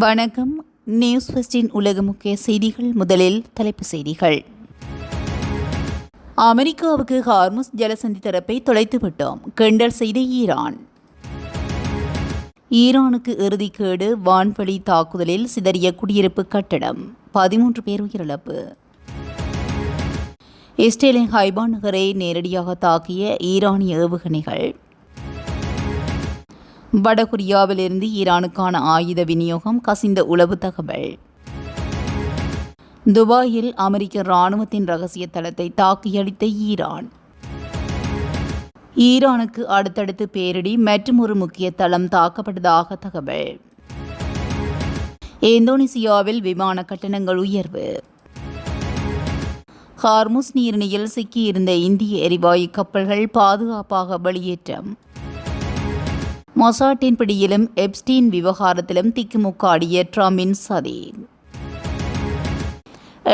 வணக்கம். நியூஸ் ஃபர்ஸ்டின் உலக முக்கிய செய்திகள். முதலில் தலைப்புச் செய்திகள். அமெரிக்காவுக்கு ஹார்முஸ் ஜலசந்தி தரப்பை தொலைத்து விட்டோம், கிண்டல் செய்த ஈரான். ஈரானுக்கு இறுதிக்கேடு, வான்வழி தாக்குதலில் சிதறிய குடியிருப்பு கட்டடம், 13 பேர் உயிரிழப்பு. இஸ்ரேலின் ஹைபா நகரை நேரடியாக தாக்கிய ஈரானிய ஏவுகணைகள். வடகொரியாவிலிருந்து ஈரானுக்கான ஆயுத விநியோகம், கசிந்த உளவு தகவல். துபாயில் அமெரிக்க இராணுவத்தின் ரகசிய தளத்தை தாக்கியடித்த ஈரான். ஈரானுக்கு அடுத்தடுத்து பேரிடி, மற்றும் ஒரு முக்கிய தளம் தாக்கப்பட்டதாக தகவல். இந்தோனேசியாவில் விமான கட்டணங்கள் உயர்வு. ஹார்முஸ் நீரிணையில் சிக்கியிருந்த இந்திய எரிவாயு கப்பல்கள் பாதுகாப்பாக வெளியேற்றம். மொசாட்டின் பிடியிலும் எப்ஸ்டீன் விவகாரத்திலும் திக்குமுக்காடிய ட்ரம்பின் சதி.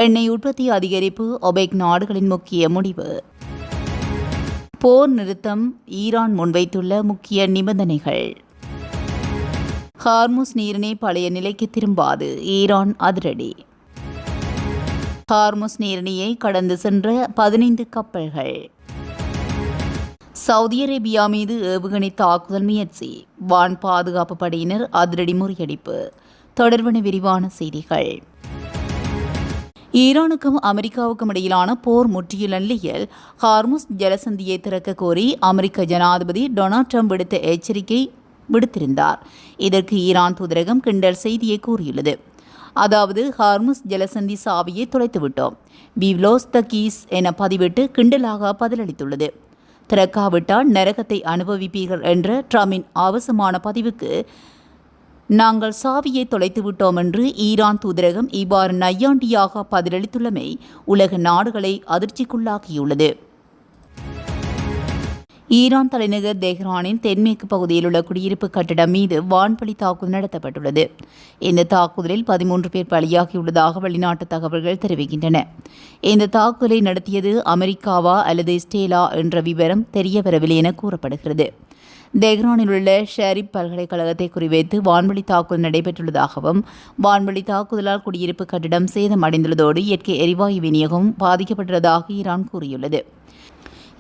எண்ணெய் உற்பத்தி அதிகரிப்பு, ஒபெக் நாடுகளின் முக்கிய முடிவு. போர் நிறுத்தம், ஈரான் முன்வைத்துள்ள முக்கிய நிபந்தனைகள். ஹார்முஸ் நீரிணை பழைய நிலைக்கு திரும்பாது, ஈரான் அதிரடி. ஹார்முஸ் நீரிணையை கடந்து சென்ற 15 கப்பல்கள். சவுதி அரேபியா மீது ஏவுகணை தாக்குதல் முயற்சி, வான் பாதுகாப்பு படையினர் அதிரடி முறியடிப்பு. தொடர்பான விரிவான செய்திகள். ஈரானுக்கும் அமெரிக்காவுக்கும் இடையிலான போர் முற்றியுள்ள நிலையில் ஹார்முஸ் ஜலசந்தியை திறக்க கோரி அமெரிக்க ஜனாதிபதி டொனால்ட் ட்ரம்ப் விடுத்த எச்சரிக்கை விடுத்திருந்தார். இதற்கு ஈரான் தூதரகம் கிண்டல் செய்தியை கூறியுள்ளது. அதாவது, ஹார்முஸ் ஜலசந்தி சாவியை தொலைத்துவிட்டோம், வி லோஸ்ட் த கீஸ் என பதிவிட்டு கிண்டலாக பதிலளித்துள்ளது. திறக்காவிட்டால் நரகத்தை அனுபவிப்பீர்கள் என்ற ட்ரம்பின் ஆபாசமான பதிவுக்கு நாங்கள் சாவியை தொலைத்துவிட்டோம் என்று ஈரான் தூதரகம் இவ்வாறு நையாண்டியாக பதிலளித்துள்ளமை உலக நாடுகளை அதிர்ச்சிக்குள்ளாக்கியுள்ளது. ஈரான் தலைநகர் தெஹ்ரானின் தென்மேற்கு பகுதியில் உள்ள குடியிருப்பு கட்டடம் மீது வான்வழி தாக்குதல் நடத்தப்பட்டுள்ளது. இந்த தாக்குதலில் 13 பேர் பலியாகியுள்ளதாக வெளிநாட்டு தகவல்கள் தெரிவிக்கின்றன. இந்த தாக்குதலை நடத்தியது அமெரிக்காவா அல்லது இஸ்ரேலா என்ற விவரம் தெரியவரவில்லை என கூறப்படுகிறது. தெஹ்ரானில் உள்ள ஷெரீப் பல்கலைக்கழகத்தை குறிவைத்து வான்வழி தாக்குதல் நடைபெற்றுள்ளதாகவும், வான்வழி தாக்குதலால் குடியிருப்பு கட்டிடம் சேதமடைந்துள்ளதோடு இயற்கை எரிவாயு விநியோகம் பாதிக்கப்பட்டுள்ளதாக ஈரான் கூறியுள்ளது.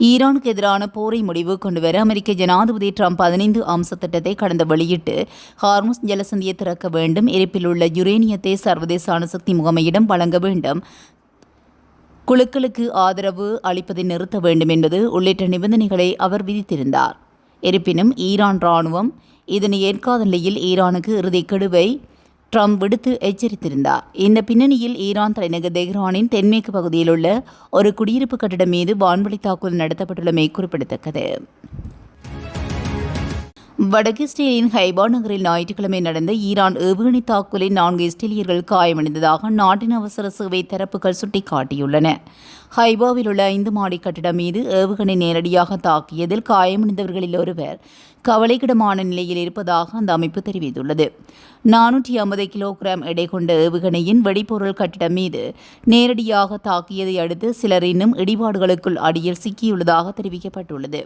ஈரானுக்கு எதிரான போரை முடிவு கொண்டுவர அமெரிக்க ஜனாதிபதி ட்ரம்ப் 15 அம்ச திட்டத்தை கடந்த வெளியிட்டு ஹார்முஸ் ஜலசந்தியை திறக்க வேண்டும், இருப்பில் உள்ள யுரேனியத்தை சர்வதேச அணுசக்தி முகமையிடம் வழங்க வேண்டும், குழுக்களுக்கு ஆதரவு அளிப்பதை நிறுத்த வேண்டும் என்பது உள்ளிட்ட நிபந்தனைகளை அவர் விதித்திருந்தார். இருப்பினும் ஈரான் இராணுவம் இதனை ஏற்காத நிலையில் ஈரானுக்கு இறுதி கெடுவை ட்ரம்ப் விடுத்து எச்சரித்திருந்தார். இந்த பின்னணியில் ஈரான் தலைநகர் தெஹ்ரானின் தென்மேற்கு பகுதியில் உள்ள ஒரு குடியிருப்பு கட்டிடம் மீது வான்வழி தாக்குதல் நடத்தப்பட்டுள்ளமை குறிப்பிடத்தக்கது. வடக்கு இஸ்ரேலின் ஹைபா நகரில் ஞாயிற்றுக்கிழமை நடந்த ஈரான் ஏவுகணை தாக்குதலில் 4 இஸ்ரேலியர்கள் காயமடைந்ததாக நாட்டின் அவசர சேவை தரப்புகள் சுட்டிக்காட்டியுள்ளன. ஹைபாவில் உள்ள 5 மாடி கட்டிடம் மீது ஏவுகணை நேரடியாக தாக்கியதில் காயமடைந்தவர்களில் ஒருவர் கவலைக்கிடமான நிலையில் இருப்பதாக அந்த அமைப்பு தெரிவித்துள்ளது. 450 கிலோகிராம் எடை கொண்ட ஏவுகணையின் வெடிபொருள் கட்டிடம் மீது நேரடியாக தாக்கியதை அடுத்து சிலர் இன்னும் இடிபாடுகளுக்குள் அடியில் சிக்கியுள்ளதாக தெரிவிக்கப்பட்டுள்ளது.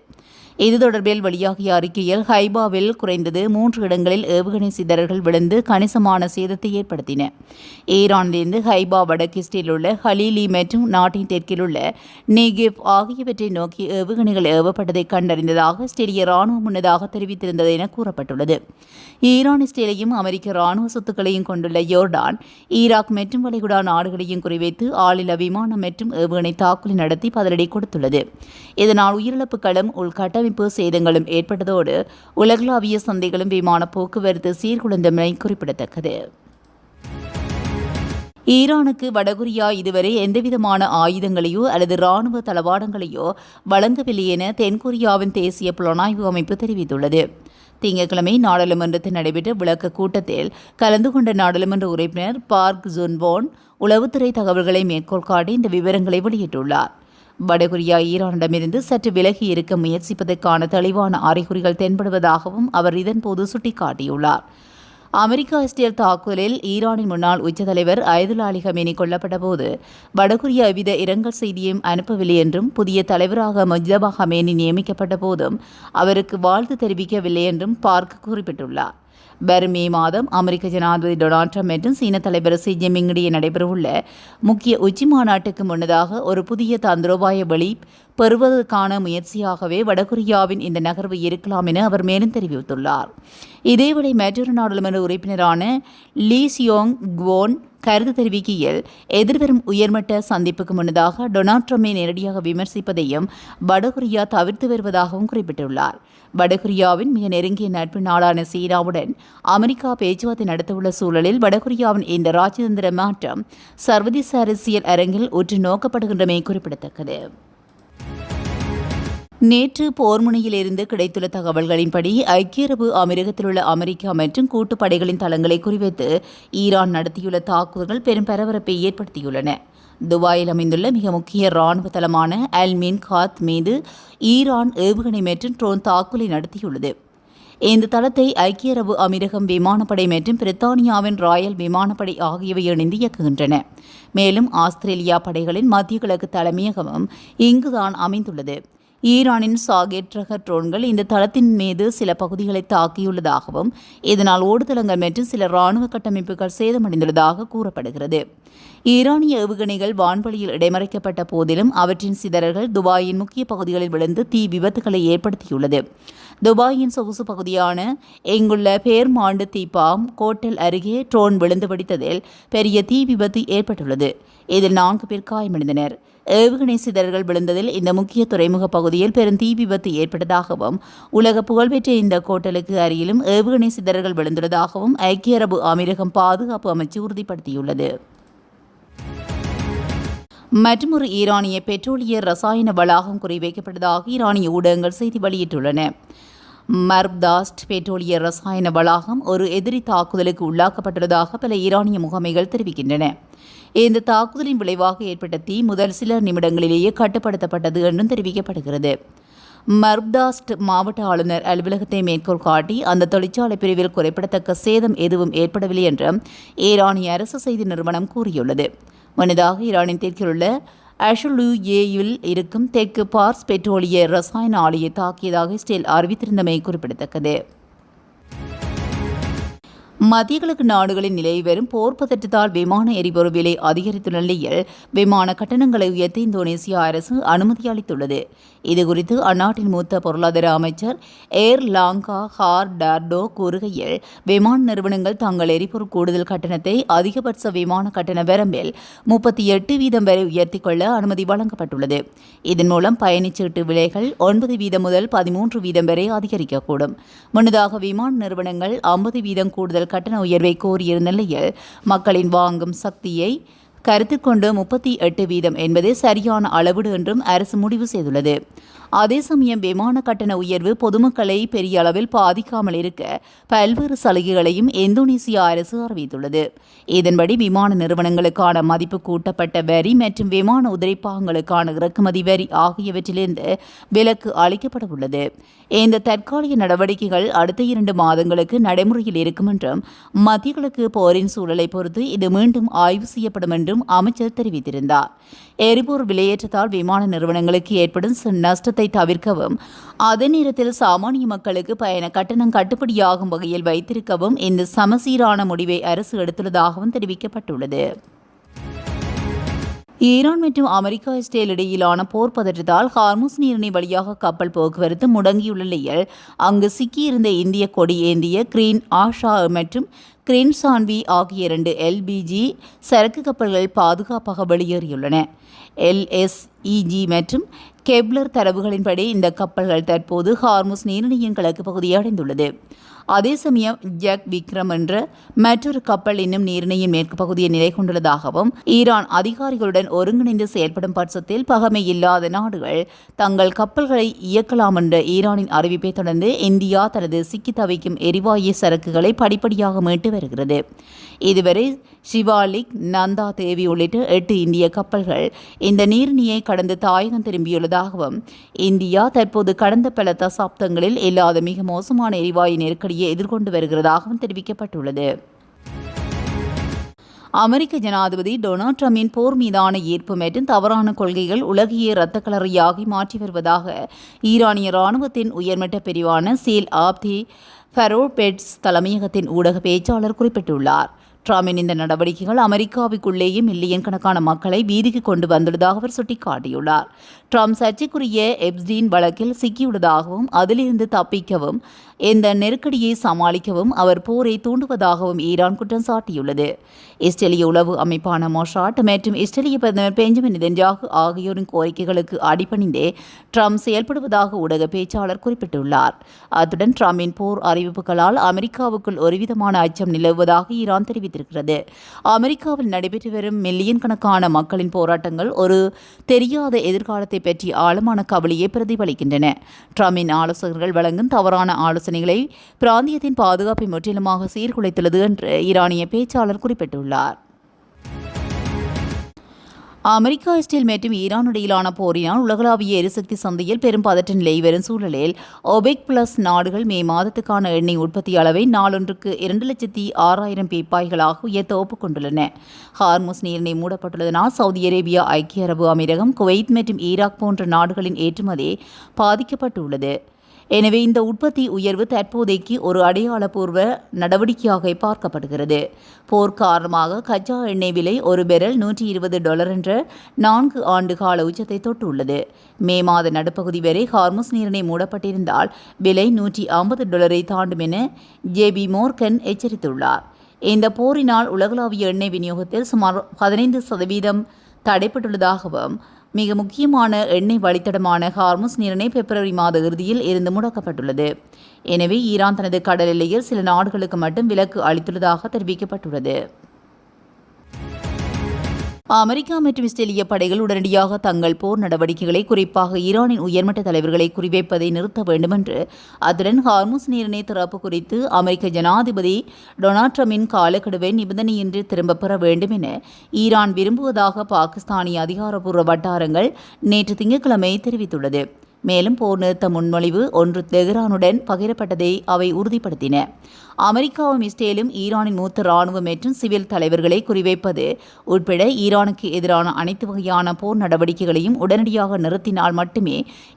இது தொடர்பில் வெளியாகிய அறிக்கையில் ஹைபாவில் குறைந்தது 3 இடங்களில் ஏவுகணை சிதறல்கள் விழுந்து கணிசமான சேதத்தை ஏற்படுத்தின. ஈரானிலிருந்து ஹைபா வடக்கு இஸ்ரேலில் உள்ள ஹலீலி மற்றும் நாட்டின் தெற்கில் உள்ள நேகேவ் ஆகியவற்றை நோக்கி ஏவுகணைகள் ஏவப்பட்டதை கண்டறிந்ததாக இஸ்ரேலிய இராணுவம் முன்னதாக தெரிவித்திருந்தது என கூறப்பட்டுள்ளது. ஈரான் இஸ்ரேலையும் அமெரிக்க இராணுவ சொத்துக்களையும் கொண்டுள்ள யோர்டான், ஈராக் மற்றும் வளைகுடா நாடுகளையும் குறிவைத்து ஆளில்லா விமானம் மற்றும் ஏவுகணை தாக்குதல் நடத்தி பதிலடி கொடுத்துள்ளது. இதனால் உயிரிழப்புகளும் உள்கட்டமைப்பு சேதங்களும் ஏற்பட்டதோடு உலகளாவிய சந்தைகளும் விமான போக்குவரத்து சீர்குலைந்தமை குறிப்பிடத்தக்கது. ஈரானுக்கு வடகொரியா இதுவரை எந்தவிதமான ஆயுதங்களையோ அல்லது இராணுவ தளவாடங்களையோ வழங்கவில்லை என தென்கொரியாவின் தேசிய புலனாய்வு அமைப்பு தெரிவித்துள்ளது. திங்கட்கிழமை நாடாளுமன்றத்தில் நடைபெற்ற விளக்க கூட்டத்தில் கலந்து கொண்ட நாடாளுமன்ற உறுப்பினர் பார்க் ஜுன்வோன் உளவுத்துறை தகவல்களை மேற்கோள் காட்டி இந்த விவரங்களை வெளியிட்டுள்ளார். வடகொரியா ஈரானிடமிருந்து சற்று விலகி இருக்க முயற்சிப்பதற்கான தெளிவான அறிகுறிகள் தென்படுவதாகவும் அவர் இதன்போது சுட்டிக்காட்டியுள்ளார். அமெரிக்கா இஸ்ரேல் தாக்குதலில் ஈரானின் முன்னாள் உச்ச தலைவர் அயதுல்லா அலி கமேனி கொல்லப்பட்டபோது வடகொரியா எவ்வித இரங்கல் செய்தியையும் அனுப்பவில்லை என்றும், புதிய தலைவராக முஜ்தபா கமேனி நியமிக்கப்பட்ட போதும் அவருக்கு வாழ்த்து தெரிவிக்கவில்லை என்றும் பார்க் குறிப்பிட்டுள்ளார். வரும் மே மாதம் அமெரிக்க ஜனாதிபதி டொனால்ட் ட்ரம்ப் மற்றும் சீன தலைவர் ஷி ஜின்பிங் இடையே நடைபெறவுள்ள முக்கிய உச்சி மாநாட்டுக்கு முன்னதாக ஒரு புதிய தந்திரோபாய வழி பெறுவதற்கான முயற்சியாகவே வடகொரியாவின் இந்த நகர்வு இருக்கலாம் என அவர் மேலும் தெரிவித்துள்ளார். இதேவேளை மற்றொரு நாடாளுமன்ற உறுப்பினரான லீ சியோங் குவோன் கருத்து தெரிவிக்கையில் எதிர்வரும் உயர்மட்ட சந்திப்புக்கு முன்னதாக டொனால்ட் ட்ரம்பை நேரடியாக விமர்சிப்பதையும் வடகொரியா தவிர்த்து வருவதாகவும் குறிப்பிட்டுள்ளார். வடகொரியாவின் மிக நெருங்கிய நட்பு நாடான சீனாவுடன் அமெரிக்கா பேச்சுவார்த்தை நடத்தவுள்ள சூழலில் வடகொரியாவின் இந்த ராஜதந்திர மாற்றம் சர்வதேச அரசியல் அரங்கில் உற்று நோக்கப்படுகின்றமை குறிப்பிடத்தக்கது. நேற்று போர்முனையிலிருந்து கிடைத்துள்ள தகவல்களின்படி ஐக்கிய அரபு அமீரகத்தில் உள்ள அமெரிக்கா மற்றும் கூட்டுப்படைகளின் தளங்களை குறிவைத்து ஈரான் நடத்தியுள்ள தாக்குதல்கள் பெரும் பரபரப்பை ஏற்படுத்தியுள்ளன. துபாயில் அமைந்துள்ள மிக முக்கிய ராணுவ தளமான அல்மின் காத் மீது ஈரான் ஏவுகணை மற்றும் ட்ரோன் தாக்குதலை நடத்தியுள்ளது. இந்த தளத்தை ஐக்கிய அரபு அமீரகம் விமானப்படை மற்றும் பிரித்தானியாவின் ராயல் விமானப்படை ஆகியவை இணைந்து இயக்குகின்றன. மேலும் ஆஸ்திரேலியா படைகளின் மத்திய கிழக்கு தலைமையகமும் இங்குதான் அமைந்துள்ளது. ஈரானின் சாகெட் ரக ட்ரோன்கள் இந்த தளத்தின் மீது சில பகுதிகளை தாக்கியுள்ளதாகவும் இதனால் ஓடுதளங்கள் மற்றும் சில ராணுவ கட்டமைப்புகள் சேதமடைந்துள்ளதாக கூறப்படுகிறது. ஈரானிய ஏவுகணைகள் வான்வெளியில் இடைமறைக்கப்பட்ட போதிலும் அவற்றின் சிதறல்கள் துபாயின் முக்கிய பகுதிகளில் விழுந்து தீ விபத்துகளை ஏற்படுத்தியுள்ளது. துபாயின் சொகுசு பகுதியான இங்குள்ள பேர்மாண்டு தீபாம் கோட்டல் அருகே ட்ரோன் விழுந்து வெடித்ததில் பெரிய தீ விபத்து ஏற்பட்டுள்ளது. இதில் 4 பேர் காயமடைந்தனர். ஏவுகணை சிதறல்கள் விழுந்ததில் இந்த முக்கிய துறைமுக பகுதியில் பெரும் தீ விபத்து ஏற்பட்டதாகவும் உலக புகழ்பெற்ற இந்த கோட்டலுக்கு அருகிலும் ஏவுகணை சிதறல்கள் விழுந்துள்ளதாகவும் ஐக்கிய அரபு அமீரகம் பாதுகாப்பு அமைச்சு உறுதிப்படுத்தியுள்ளது. மற்றொரு ஈரானிய பெட்ரோலிய ரசாயன வளாகம் குறிவைக்கப்பட்டதாக ஈரானிய ஊடகங்கள் செய்தி வெளியிட்டுள்ளன. மர்ப்தாஸ்ட் பெட்ரோலிய ரசாயன வளாகம் ஒரு எதிரி தாக்குதலுக்கு உள்ளாக்கப்பட்டுள்ளதாக பல ஈரானிய முகமைகள் தெரிவிக்கின்றன. இந்த தாக்குதலின் விளைவாக ஏற்பட்ட தீ முதல் சில நிமிடங்களிலேயே கட்டுப்படுத்தப்பட்டது என்றும் தெரிவிக்கப்படுகிறது. மர்ப்தாஸ்ட் மாவட்ட ஆளுநர் அலுவலகத்தை மேற்கோள் காட்டி அந்த தொழிற்சாலை பிரிவில் குறிப்பிடத்தக்க சேதம் எதுவும் ஏற்படவில்லை என்றும் ஈரானிய அரசு செய்தி நிறுவனம் கூறியுள்ளது. முன்னதாக ஈரானின் தெற்கில் உள்ள அஷுலுயேயில் இருக்கும் தெற்கு பார்ஸ் பெட்ரோலிய ரசாயன ஆலையை தாக்கியதாக இஸ்ரேல் அறிவித்திருந்தமை குறிப்பிடத்தக்கது. மத்திய கிழக்கு நாடுகளின் நிலை வரும் போர் பதற்றத்தால் விமான எரிபொருள் விலை அதிகரித்துள்ள நிலையில் விமான கட்டணங்களை உயர்த்த இந்தோனேசிய அரசு அனுமதி அளித்துள்ளது. இதுகுறித்து அந்நாட்டின் மூத்த பொருளாதார அமைச்சர் ஏர் லாங்கா ஹார் டார்டோ கூறுகையில் விமான நிறுவனங்கள் தங்கள் எரிபொருள் கூடுதல் கட்டணத்தை அதிகபட்ச விமான கட்டண வரம்பில் 38% வரை உயர்த்திக் கொள்ள அனுமதி வழங்கப்பட்டுள்ளது. இதன் மூலம் பயணச்சீட்டு விலைகள் 9% முதல் 13% வரை அதிகரிக்கக்கூடும். முன்னதாக விமான நிறுவனங்கள் 50% கூடுதல் கட்டண உயர்வை கோரியிருந்த நிலையில் மக்களின் வாங்கும் சக்தியை கருத்தில் கொண்டு 38% என்பதே சரியான அளவீடு என்றும் அரசு முடிவு செய்துள்ளது. அதே சமயம் விமான கட்டண உயர்வு பொதுமக்களை பெரிய அளவில் பாதிக்காமல் இருக்க பல்வேறு சலுகைகளையும் இந்தோனேசிய அரசு அறிவித்துள்ளது. இதன்படி விமான நிறுவனங்களுக்கான மதிப்பு கூட்டப்பட்ட வரி மற்றும் விமான உதிரிப்பாகங்களுக்கான இறக்குமதி வரி ஆகியவற்றிலிருந்து விலக்கு அளிக்கப்பட உள்ளது. இந்த தற்காலிக நடவடிக்கைகள் அடுத்த 2 மாதங்களுக்கு நடைமுறையில் இருக்கும் என்றும் மத்திய கிழக்கு போரின் சூழலை பொறுத்து இது மீண்டும் ஆய்வு செய்யப்படும் என்றும் அமைச்சர் தெரிவித்திருந்தார். எரிபொருள் விலையேற்றத்தால் விமான நிறுவனங்களுக்கு ஏற்படும் நஷ்டத்தை தவிர்க்கவும் அதே நேரத்தில் சாமானிய மக்களுக்கு பயண கட்டணம் கட்டுப்படியாகும் வகையில் வைத்திருக்கவும் இந்த சமசீரான முடிவை அரசு எடுத்துள்ளதாகவும் தெரிவிக்கப்பட்டுள்ளது. ஈரான் மற்றும் அமெரிக்கா இஸ்ரேல் இடையிலான போர் பதற்றத்தால் ஹார்முஸ் நீரிணை வழியாக கப்பல் போக்குவரத்து முடங்கியுள்ள நிலையில் அங்கு சிக்கியிருந்த இந்திய கொடி ஏந்திய கிரீன் ஆஷா மற்றும் கிரீன் சான்வி ஆகிய 2 LPG சரக்கு கப்பல்கள் பாதுகாப்பாக வெளியேறியுள்ளன. LSEG மற்றும் கெப்லர் தரவுகளின்படி இந்த கப்பல்கள் தற்போது ஹார்முஸ் நீரிணையின் கிழக்கு பகுதியை அடைந்துள்ளது. அதே சமயம் ஜக் விக்ரம் என்ற மற்றொரு கப்பல் இன்னும் நீரிணையின் மேற்கு பகுதியை நிலை கொண்டுள்ளதாகவும் ஈரான் அதிகாரிகளுடன் ஒருங்கிணைந்து செயல்படும் பட்சத்தில் பகமை இல்லாத நாடுகள் தங்கள் கப்பல்களை இயக்கலாம் என்ற ஈரானின் அறிவிப்பை தொடர்ந்து இந்தியா தனது சிக்கி தவிக்கும் எரிவாயு சரக்குகளை படிப்படியாக மீட்டு வருகிறது. இதுவரை ஷிவாலிக், நந்தா தேவி உள்ளிட்ட 8 இந்திய கப்பல்கள் இந்த நீரிணையை கடந்து தாயகம் திரும்பியுள்ளதாகவும் இந்தியா தற்போது கடந்த பல தசாப்தங்களில் இல்லாத மிக மோசமான எரிவாயு நெருக்கடியை எதிர்கொண்டு வருகிறதாகவும் தெரிவிக்கப்பட்டுள்ளது. அமெரிக்க ஜனாதிபதி டொனால்ட் ட்ரம்பின் போர் மீதான ஈர்ப்பு மற்றும் தவறான கொள்கைகள் உலகையே இரத்தக்களறியாகி மாற்றி வருவதாக ஈரானிய இராணுவத்தின் உயர்மட்ட பிரிவான சீல் ஆப் தி ஃபெரோட் பெட்ஸ் தலைமையகத்தின் ஊடக பேச்சாளர் குறிப்பிட்டுள்ளார். ட்ரம்பின் இந்த நடவடிக்கைகள் அமெரிக்காவுக்குள்ளேயே மில்லியன் கணக்கான மக்களை வீதிக்கு கொண்டு வந்துள்ளதாக அவர் சுட்டிக்காட்டியுள்ளார். ட்ரம்ப் சர்ச்சைக்குரிய எப்ஸ்டீன் வழக்கில் சிக்கியுள்ளதாகவும் அதிலிருந்து தப்பிக்கவும் இந்த நெருக்கடியை சமாளிக்கவும் அவர் போரை தூண்டுவதாகவும் ஈரான் குற்றம் சாட்டியுள்ளது. இஸ்ரேலிய உளவு அமைப்பான மொசாட் மற்றும் இஸ்ரேலிய பிரதமர் பெஞ்சமின் நெதன்யாகு ஆகியோரின் கோரிக்கைகளுக்கு அடிபணிந்தே ட்ரம்ப் செயல்படுவதாக ஊடக பேச்சாளர் குறிப்பிட்டுள்ளார். அத்துடன் ட்ரம்பின் போர் அறிவிப்புகளால் அமெரிக்காவுக்குள் ஒருவிதமான அச்சம் நிலவுவதாக ஈரான் தெரிவித்திருக்கிறது. அமெரிக்காவில் நடைபெற்று வரும் மில்லியன் கணக்கான மக்களின் போராட்டங்கள் ஒரு தெரியாத எதிர்காலத்தை பற்றி ஆழமான கவலையை பிரதிபலிக்கின்றன. ட்ரம்பின் ஆலோசகர்கள் வழங்கும் தவறான ஆலோசனைகளை பிராந்தியத்தின் பாதுகாப்பை முற்றிலுமாக சீர்குலைத்துள்ளது என்று ஈரானிய பேச்சாளர் குறிப்பிட்டுள்ளார். அமெரிக்கா, இஸ்ரேல் மற்றும் ஈரான் இடையிலான போரினால் உலகளாவிய எரிசக்தி சந்தையில் பெரும் பதற்ற நிலை வரும் சூழலில் ஒபெக் பிளஸ் நாடுகள் மே மாதத்துக்கான எண்ணெய் உற்பத்தி அளவை நாளொன்றுக்கு 2,06,000 பீப்பாய்களாக உயர்த்த ஒப்புக்கொண்டுள்ளன. ஹார்முஸ் நீரிணை மூடப்பட்டுள்ளதனால் சவுதி அரேபியா, ஐக்கிய அரபு அமீரகம், குவைத் மற்றும் ஈராக் போன்ற நாடுகளின் ஏற்றுமதி பாதிக்கப்பட்டுள்ளது. எனவே இந்த உற்பத்தி உயர்வு தற்போதைக்கு ஒரு அடையாளப்பூர்வ நடவடிக்கையாக பார்க்கப்படுகிறது. போர் காரணமாக கச்சா எண்ணெய் விலை ஒரு பெரல் $120 என்ற 4 ஆண்டு கால உச்சத்தை தொட்டுள்ளது. மே மாத நடுப்பகுதி வரை ஹார்முஸ் நீரிணை மூடப்பட்டிருந்தால் விலை $150 தாண்டும் என ஜேபி மோர்கன் எச்சரித்துள்ளார். இந்த போரினால் உலகளாவிய எண்ணெய் விநியோகத்தில் சுமார் 15% தடைப்பட்டுள்ளதாகவும் மிக முக்கியமான எண்ணெய் வழித்தடமான ஹார்முஸ் நீரிணை பிப்ரவரி மாத இறுதியில் இருந்து முடக்கப்பட்டுள்ளது. எனவே ஈரான் தனது கடல் எல்லையில் சில நாடுகளுக்கு மட்டும் விலக்கு அளித்துள்ளதாக தெரிவிக்கப்பட்டுள்ளது. அமெரிக்கா மற்றும் இஸ்ரேலிய படைகள் உடனடியாக தங்கள் போர் நடவடிக்கைகளை, குறிப்பாக ஈரானின் உயர்மட்ட தலைவர்களை குறிவைப்பதை நிறுத்த வேண்டும் என்று, அத்துடன் ஹார்முஸ் நீரிணை திறப்பு குறித்து அமெரிக்க ஜனாதிபதி டொனால்ட் ட்ரம்பின் காலக்கெடுவை நிபந்தனையின்றி திரும்பப் பெற வேண்டும் என ஈரான் விரும்புவதாக பாகிஸ்தானிய அதிகாரப்பூர்வ வட்டாரங்கள் நேற்று திங்கட்கிழமை தெரிவித்துள்ளது. மேலும் போர் நிறுத்த முன்மொழிவு ஒன்று தெஹ்ரானுடன் பகிரப்பட்டதை அவை உறுதிப்படுத்தின. அமெரிக்காவும் இஸ்ரேலும் ஈரானின் மூத்த இராணுவ மற்றும் சிவில் தலைவர்களை குறிவைப்பது உட்பட ஈரானுக்கு எதிரான அனைத்து வகையான போர் நடவடிக்கைகளையும் உடனடியாக நிறுத்தினால் மட்டுமே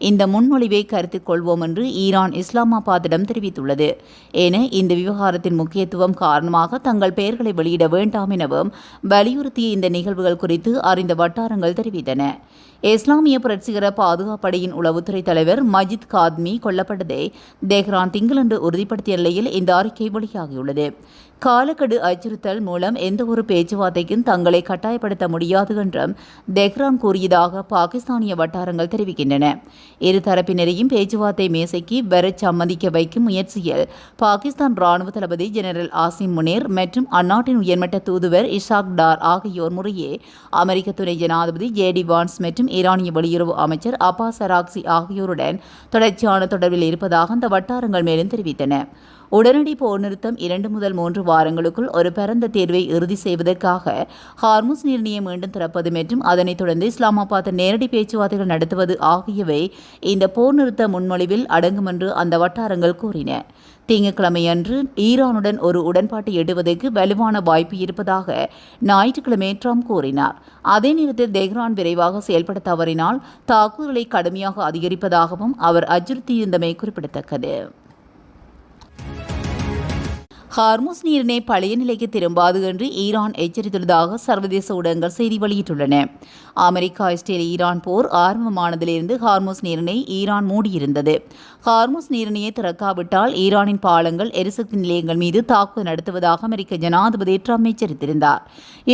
இந்த முன்மொழிவை கருத்தில் கொள்வோம் என்று ஈரான் இஸ்லாமாபாத்திடம் தெரிவித்துள்ளது. என இந்த விவகாரத்தின் முக்கியத்துவம் காரணமாக தங்கள் பெயர்களை வெளியிட வேண்டாம் எனவும் வலியுறுத்திய இந்த நிகழ்வுகள் குறித்து அறிந்த வட்டாரங்கள் தெரிவித்தன. இஸ்லாமிய புரட்சிகர பாதுகாப்படையின் உளவுத்துறை தலைவர் மஜித் காத்மி கொல்லப்பட்டதை தெஹ்ரான் திங்களன்று உறுதிப்படுத்திய நிலையில் இந்த அறிக்கை வெளியாகியுள்ளது. காலக்கெடு அச்சுறுத்தல் மூலம் எந்தவொரு பேச்சுவார்த்தைக்கும் தங்களை கட்டாயப்படுத்த முடியாது என்றும் தெஹ்ரான் கூறியதாக பாகிஸ்தானிய வட்டாரங்கள் தெரிவிக்கின்றன. இரு தரப்பினரையும் பேச்சுவார்த்தை மேசைக்கு வரச் சம்மதிக்க வைக்கும் முயற்சியில் பாகிஸ்தான் ராணுவ தளபதி ஜெனரல் ஆசிம் முனீர் மற்றும் அந்நாட்டின் உயர்மட்ட தூதுவர் இஷாக் டார் ஆகியோர் முறையே அமெரிக்க துணை ஜனாதிபதி ஜேடி வான்ஸ் மற்றும் ஈரானிய வெளியுறவு அமைச்சர் அப்பாஸ் அராக்சி ஆகியோருடன் தொடர்ச்சியான தொடர்பில் இருப்பதாக அந்த வட்டாரங்கள் மேலும் தெரிவித்தன. உடனடி போர் நிறுத்தம் 2 முதல் 3 வாரங்களுக்குள் ஒரு பரந்த தேர்வை இறுதி செய்வதற்காக ஹார்முஸ் நீரிணையை மீண்டும் திறப்பது மற்றும் அதனைத் தொடர்ந்து இஸ்லாமாபாத் நேரடி பேச்சுவார்த்தைகள் நடத்துவது ஆகியவை இந்த போர் நிறுத்த முன்மொழிவில் அடங்கும் என்று அந்த வட்டாரங்கள் கூறின. திங்கட்கிழமையன்று ஈரானுடன் ஒரு உடன்பாட்டை எட்டுவதற்கு வலுவான வாய்ப்பு இருப்பதாக ஞாயிற்றுக்கிழமை ட்ரம்ப் கூறினார். அதே நேரத்தில் தெஹ்ரான் விரைவாக செயல்பட தவறினால் தாக்குதலை கடுமையாக அதிகரிப்பதாகவும் அவர் அச்சுறுத்தியிருந்தமை குறிப்பிடத்தக்கது. ஹார்முஸ் நீரிணை பழைய நிலைக்கு திரும்பாது என்று ஈரான் எச்சரித்துள்ளதாக சர்வதேச ஊடகங்கள் செய்தி வெளியிட்டுள்ளன. அமெரிக்கா, இஸ்ரேல், ஈரான் போர் ஆரம்பமானதிலிருந்து ஹார்முஸ் நீரிணை ஈரான் மூடியிருந்தது. ஹார்முஸ் நீரிணையை திறக்காவிட்டால் ஈரானின் பாலங்கள், எரிசக்தி நிலையங்கள் மீது தாக்குதல் நடத்துவதாக அமெரிக்க ஜனாதிபதி ட்ரம்ப் எச்சரித்திருந்தார்.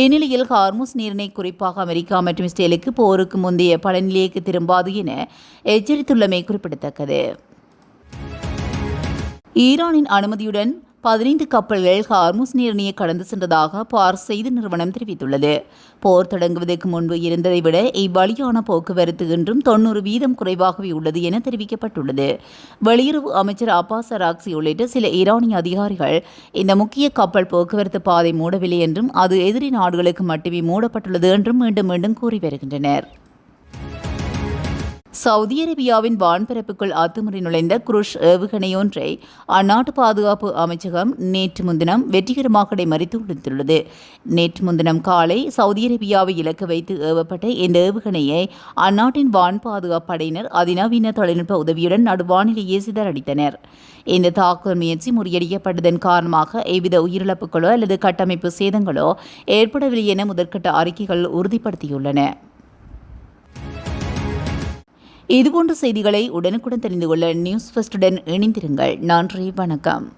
இந்நிலையில் ஹார்முஸ் நீரிணை குறிப்பாக அமெரிக்கா மற்றும் இஸ்ரேலுக்கு போருக்கு முந்தைய பழைய நிலைக்கு திரும்பாது என எச்சரித்துள்ளமை குறிப்பிடத்தக்கது. ஈரானின் அனுமதியுடன் 15 கப்பல்கள் ஹார்முஸ் நீரிணையை கடந்து சென்றதாக பார்ஸ் செய்தி நிறுவனம் தெரிவித்துள்ளது. போர் தொடங்குவதற்கு முன்பு இருந்ததை விட இவ்வழியான போக்குவரத்து இன்றும் 90% குறைவாகவே உள்ளது என தெரிவிக்கப்பட்டுள்ளது. வெளியுறவு அமைச்சர் அப்பாஸ் அராக்சி உள்ளிட்ட சில ஈரானிய அதிகாரிகள் இந்த முக்கிய கப்பல் போக்குவரத்து பாதை மூடவில்லை என்றும் அது எதிரி நாடுகளுக்கு மட்டுமே மூடப்பட்டுள்ளது என்றும் மீண்டும் மீண்டும் கூறி வருகின்றனர். சவுதி அரேபியாவின் வான்பரப்புக்குள் அத்துமீறி நுழைந்த குருஷ் ஏவுகணையொன்றை அந்நாட்டு பாதுகாப்பு அமைச்சகம் நேற்று முன்தினம் வெற்றிகரமாக இடைமறித்து விடுத்துள்ளது. நேற்று முன்தினம் காலை சவுதி அரேபியாவை இலக்கு வைத்து ஏவப்பட்ட இந்த ஏவுகணையை அந்நாட்டின் வான் பாதுகாப்பு படையினர் அதிநவீன தொழில்நுட்ப உதவியுடன் நடுவானிலேயே சிதறடித்தனர். இந்த தாக்குதல் முயற்சி முறியடிக்கப்பட்டதன் காரணமாக எவ்வித உயிரிழப்புகளோ அல்லது கட்டமைப்பு சேதங்களோ ஏற்படவில்லை என முதற்கட்ட அறிக்கைகள் உறுதிப்படுத்தியுள்ளன. இதுபோன்ற செய்திகளை உடனுக்குடன் தெரிந்து கொள்ள நியூஸ் ஃபர்ஸ்டுடன் இணைந்திருங்கள். நன்றி, வணக்கம்.